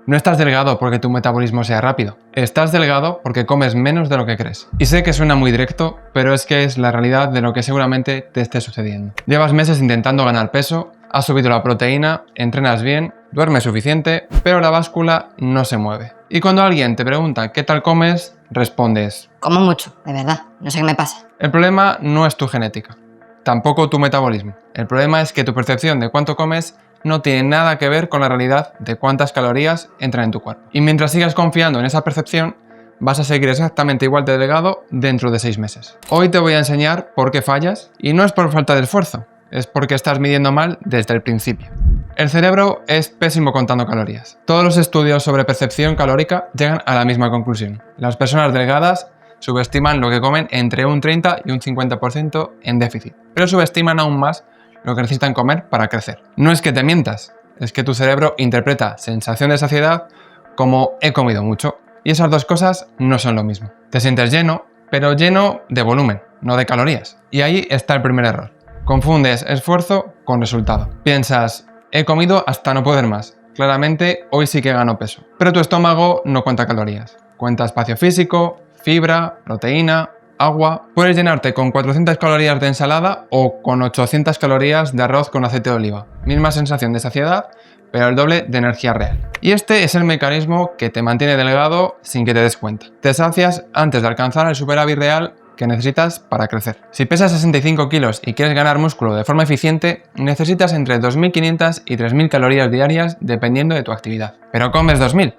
No estás delgado porque tu metabolismo sea rápido, estás delgado porque comes menos de lo que crees. Y sé que suena muy directo, pero es que es la realidad de lo que seguramente te esté sucediendo. Llevas meses intentando ganar peso, has subido la proteína, entrenas bien, duermes suficiente, pero la báscula no se mueve. Y cuando alguien te pregunta qué tal comes, respondes: como mucho, de verdad, no sé qué me pasa. El problema no es tu genética, tampoco tu metabolismo. El problema es que tu percepción de cuánto comes no tiene nada que ver con la realidad de cuántas calorías entran en tu cuerpo. Y mientras sigas confiando en esa percepción, vas a seguir exactamente igual de delgado dentro de 6 meses. Hoy te voy a enseñar por qué fallas, y no es por falta de esfuerzo, es porque estás midiendo mal desde el principio. El cerebro es pésimo contando calorías. Todos los estudios sobre percepción calórica llegan a la misma conclusión. Las personas delgadas subestiman lo que comen entre un 30 y un 50% en déficit, pero subestiman aún más lo que necesitan comer para crecer. No es que te mientas, es que tu cerebro interpreta sensación de saciedad como he comido mucho, y esas dos cosas no son lo mismo. Te sientes lleno, pero lleno de volumen, no de calorías. Y ahí está el primer error. Confundes esfuerzo con resultado. Piensas: he comido hasta no poder más. Claramente hoy sí que gano peso. Pero tu estómago no cuenta calorías. Cuenta espacio físico, fibra, proteína, agua. Puedes llenarte con 400 calorías de ensalada o con 800 calorías de arroz con aceite de oliva. Misma sensación de saciedad, pero el doble de energía real. Y este es el mecanismo que te mantiene delgado sin que te des cuenta. Te sacias antes de alcanzar el superávit real que necesitas para crecer. Si pesas 65 kilos y quieres ganar músculo de forma eficiente, necesitas entre 2.500 y 3.000 calorías diarias dependiendo de tu actividad. Pero comes 2.000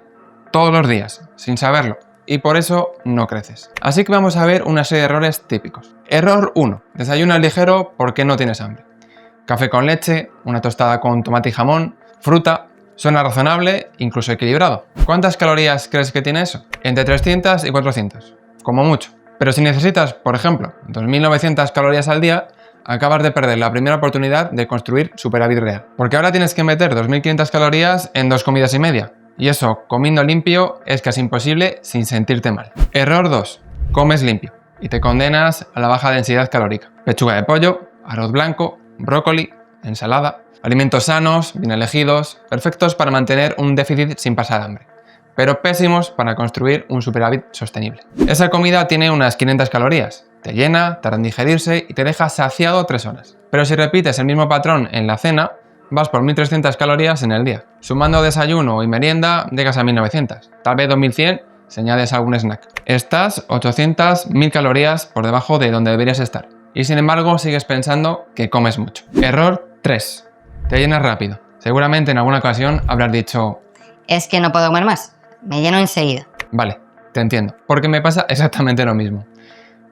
todos los días, sin saberlo, y por eso no creces. Así que vamos a ver una serie de errores típicos. Error 1. Desayunas ligero porque no tienes hambre. Café con leche, una tostada con tomate y jamón, fruta. Suena razonable, incluso equilibrado. ¿Cuántas calorías crees que tiene eso? Entre 300 y 400, como mucho. Pero si necesitas, por ejemplo, 2.900 calorías al día, acabas de perder la primera oportunidad de construir superávit real. Porque ahora tienes que meter 2.500 calorías en 2 comidas y media. Y eso, comiendo limpio, es casi imposible sin sentirte mal. Error 2. Comes limpio y te condenas a la baja densidad calórica. Pechuga de pollo, arroz blanco, brócoli, ensalada. Alimentos sanos, bien elegidos, perfectos para mantener un déficit sin pasar hambre, pero pésimos para construir un superávit sostenible. Esa comida tiene unas 500 calorías, te llena, tarda en digerirse y te deja saciado 3 horas. Pero si repites el mismo patrón en la cena, vas por 1.300 calorías en el día. Sumando desayuno y merienda, llegas a 1.900, tal vez 2.100 si añades algún snack. Estás 800-1.000 calorías por debajo de donde deberías estar, y sin embargo sigues pensando que comes mucho. Error 3. Te llenas rápido. Seguramente en alguna ocasión habrás dicho: es que no puedo comer más, me lleno enseguida. Vale, te entiendo, porque me pasa exactamente lo mismo.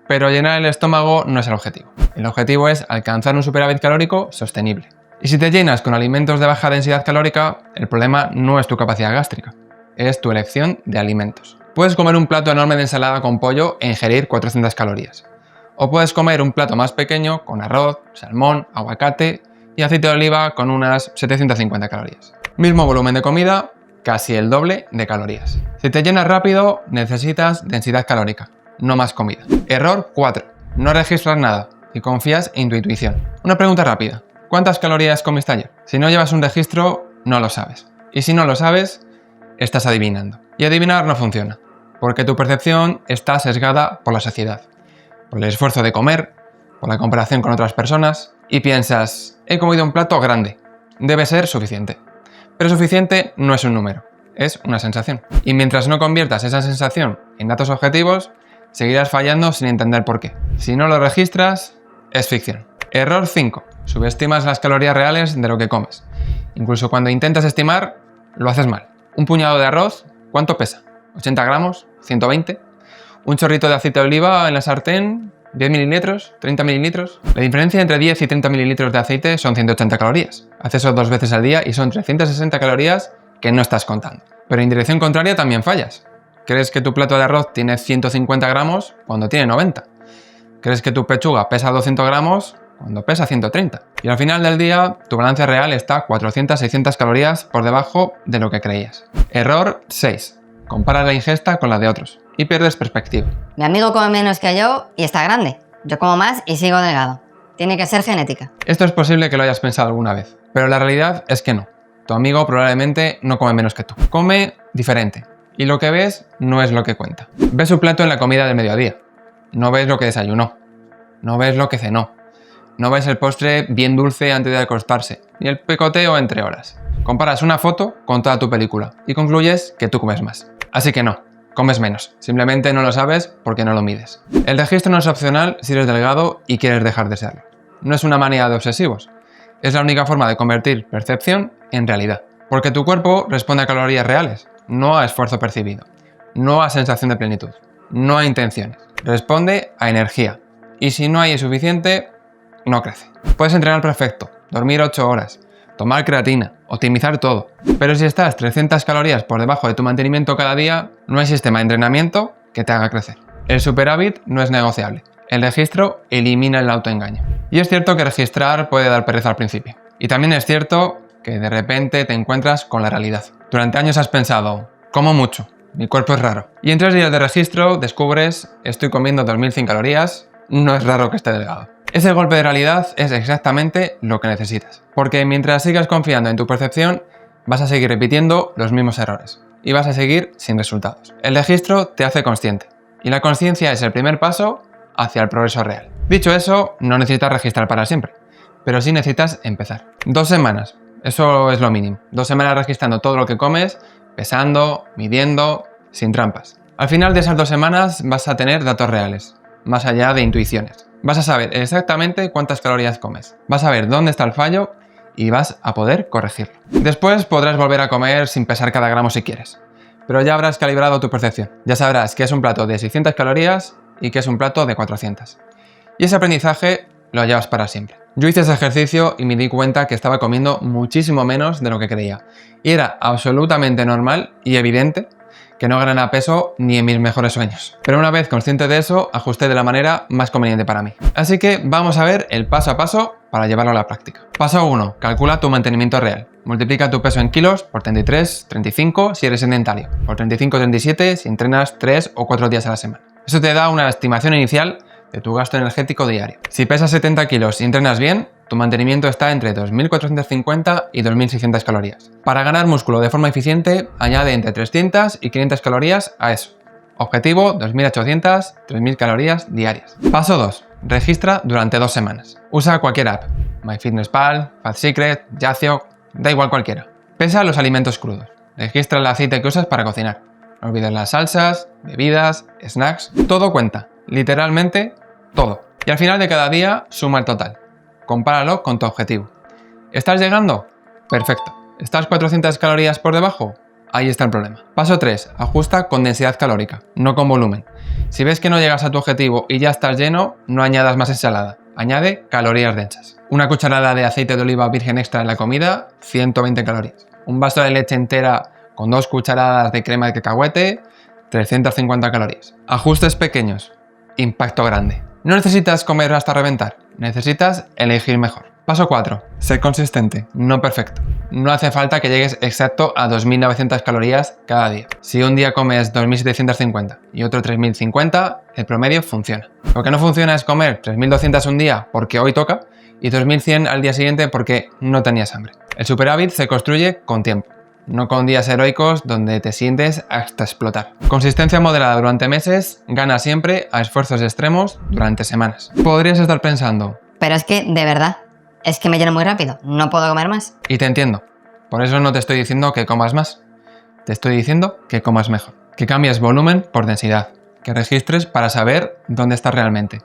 Pero llenar el estómago no es el objetivo. El objetivo es alcanzar un superávit calórico sostenible. Y si te llenas con alimentos de baja densidad calórica, el problema no es tu capacidad gástrica, es tu elección de alimentos. Puedes comer un plato enorme de ensalada con pollo e ingerir 400 calorías. O puedes comer un plato más pequeño con arroz, salmón, aguacate y aceite de oliva con unas 750 calorías. Mismo volumen de comida, casi el doble de calorías. Si te llenas rápido, necesitas densidad calórica, no más comida. Error 4. No registras nada y confías en tu intuición. Una pregunta rápida: ¿cuántas calorías comiste ayer? Si no llevas un registro, no lo sabes. Y si no lo sabes, estás adivinando. Y adivinar no funciona, porque tu percepción está sesgada por la saciedad, por el esfuerzo de comer, por la comparación con otras personas, y piensas: he comido un plato grande, debe ser suficiente. Pero suficiente no es un número, es una sensación. Y mientras no conviertas esa sensación en datos objetivos, seguirás fallando sin entender por qué. Si no lo registras, es ficción. Error 5. Subestimas las calorías reales de lo que comes. Incluso cuando intentas estimar, lo haces mal. Un puñado de arroz, ¿cuánto pesa? ¿80 gramos? ¿120? Un chorrito de aceite de oliva en la sartén, 10 mililitros, 30 mililitros. La diferencia entre 10 y 30 mililitros de aceite son 180 calorías. Haces eso 2 veces al día y son 360 calorías que no estás contando. Pero en dirección contraria también fallas. Crees que tu plato de arroz tiene 150 gramos cuando tiene 90. Crees que tu pechuga pesa 200 gramos cuando pesa 130. Y al final del día, tu balance real está 400-600 calorías por debajo de lo que creías. Error 6. Comparas la ingesta con la de otros y pierdes perspectiva. Mi amigo come menos que yo y está grande. Yo como más y sigo delgado. Tiene que ser genética. Esto es posible que lo hayas pensado alguna vez, pero la realidad es que no. Tu amigo probablemente no come menos que tú. Come diferente. Y lo que ves no es lo que cuenta. Ves su plato en la comida del mediodía. No ves lo que desayunó. No ves lo que cenó. No ves el postre bien dulce antes de acostarse, ni el picoteo entre horas. Comparas una foto con toda tu película y concluyes que tú comes más. Así que no, comes menos. Simplemente no lo sabes porque no lo mides. El registro no es opcional si eres delgado y quieres dejar de serlo. No es una manía de obsesivos. Es la única forma de convertir percepción en realidad. Porque tu cuerpo responde a calorías reales, no a esfuerzo percibido, no a sensación de plenitud, no a intenciones. Responde a energía. Y si no hay suficiente, no crece. Puedes entrenar perfecto, dormir 8 horas, tomar creatina, optimizar todo. Pero si estás 300 calorías por debajo de tu mantenimiento cada día, no hay sistema de entrenamiento que te haga crecer. El superávit no es negociable. El registro elimina el autoengaño. Y es cierto que registrar puede dar pereza al principio. Y también es cierto que de repente te encuentras con la realidad. Durante años has pensado, como mucho, mi cuerpo es raro. Y en 3 días de registro descubres, estoy comiendo 2100 calorías, no es raro que esté delgado. Ese golpe de realidad es exactamente lo que necesitas. Porque mientras sigas confiando en tu percepción, vas a seguir repitiendo los mismos errores. Y vas a seguir sin resultados. El registro te hace consciente. Y la conciencia es el primer paso hacia el progreso real. Dicho eso, no necesitas registrar para siempre. Pero sí necesitas empezar. 2 semanas. Eso es lo mínimo. 2 semanas registrando todo lo que comes, pesando, midiendo, sin trampas. Al final de esas 2 semanas vas a tener datos reales, más allá de intuiciones. Vas a saber exactamente cuántas calorías comes. Vas a ver dónde está el fallo y vas a poder corregirlo. Después podrás volver a comer sin pesar cada gramo si quieres. Pero ya habrás calibrado tu percepción. Ya sabrás qué es un plato de 600 calorías y qué es un plato de 400. Y ese aprendizaje lo llevas para siempre. Yo hice ese ejercicio y me di cuenta que estaba comiendo muchísimo menos de lo que creía. Y era absolutamente normal y evidente que no ganara peso ni en mis mejores sueños. Pero una vez consciente de eso, ajusté de la manera más conveniente para mí. Así que vamos a ver el paso a paso para llevarlo a la práctica. Paso 1. Calcula tu mantenimiento real. Multiplica tu peso en kilos por 33, 35 si eres sedentario, por 35, 37 si entrenas 3 o 4 días a la semana. Eso te da una estimación inicial de tu gasto energético diario. Si pesas 70 kilos y entrenas bien, tu mantenimiento está entre 2.450 y 2.600 calorías. Para ganar músculo de forma eficiente, añade entre 300 y 500 calorías a eso. Objetivo 2.800, 3.000 calorías diarias. Paso 2. Registra durante 2 semanas. Usa cualquier app. MyFitnessPal, FatSecret, Yazio, da igual cualquiera. Pesa los alimentos crudos. Registra el aceite que usas para cocinar. No olvides las salsas, bebidas, snacks. Todo cuenta. Literalmente todo. Y al final de cada día suma el total. Compáralo con tu objetivo. ¿Estás llegando? Perfecto. ¿Estás 400 calorías por debajo? Ahí está el problema. Paso 3. Ajusta con densidad calórica, no con volumen. Si ves que no llegas a tu objetivo y ya estás lleno, no añadas más ensalada. Añade calorías densas. Una cucharada de aceite de oliva virgen extra en la comida, 120 calorías. Un vaso de leche entera con 2 cucharadas de crema de cacahuete, 350 calorías. Ajustes pequeños, impacto grande. No necesitas comer hasta reventar, necesitas elegir mejor. Paso 4. Sé consistente, no perfecto. No hace falta que llegues exacto a 2.900 calorías cada día. Si un día comes 2.750 y otro 3.050, el promedio funciona. Lo que no funciona es comer 3.200 un día porque hoy toca y 2.100 al día siguiente porque no tenías hambre. El superávit se construye con tiempo, no con días heroicos donde te sientes hasta explotar. Consistencia moderada durante meses gana siempre a esfuerzos extremos durante semanas. Podrías estar pensando, Pero es que, de verdad, es que me lleno muy rápido. No puedo comer más. y te entiendo, por eso no te estoy diciendo que comas más, te estoy diciendo que comas mejor, que cambies volumen por densidad, que registres para saber dónde estás realmente,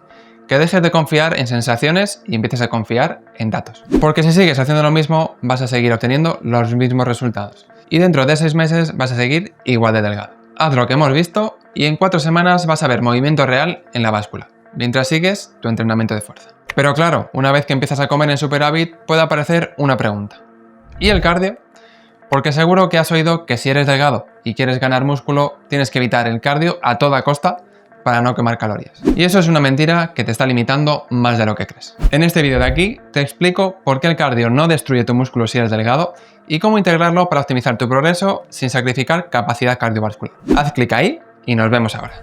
que dejes de confiar en sensaciones y empieces a confiar en datos. Porque si sigues haciendo lo mismo, vas a seguir obteniendo los mismos resultados. Y dentro de 6 meses vas a seguir igual de delgado. Haz lo que hemos visto y en 4 semanas vas a ver movimiento real en la báscula, mientras sigues tu entrenamiento de fuerza. Pero claro, una vez que empiezas a comer en superávit, puede aparecer una pregunta. ¿Y el cardio? Porque seguro que has oído que si eres delgado y quieres ganar músculo, tienes que evitar el cardio a toda costa para no quemar calorías. Y eso es una mentira que te está limitando más de lo que crees. En este vídeo de aquí te explico por qué el cardio no destruye tu músculo si eres delgado y cómo integrarlo para optimizar tu progreso sin sacrificar capacidad cardiovascular. Haz clic ahí y nos vemos ahora.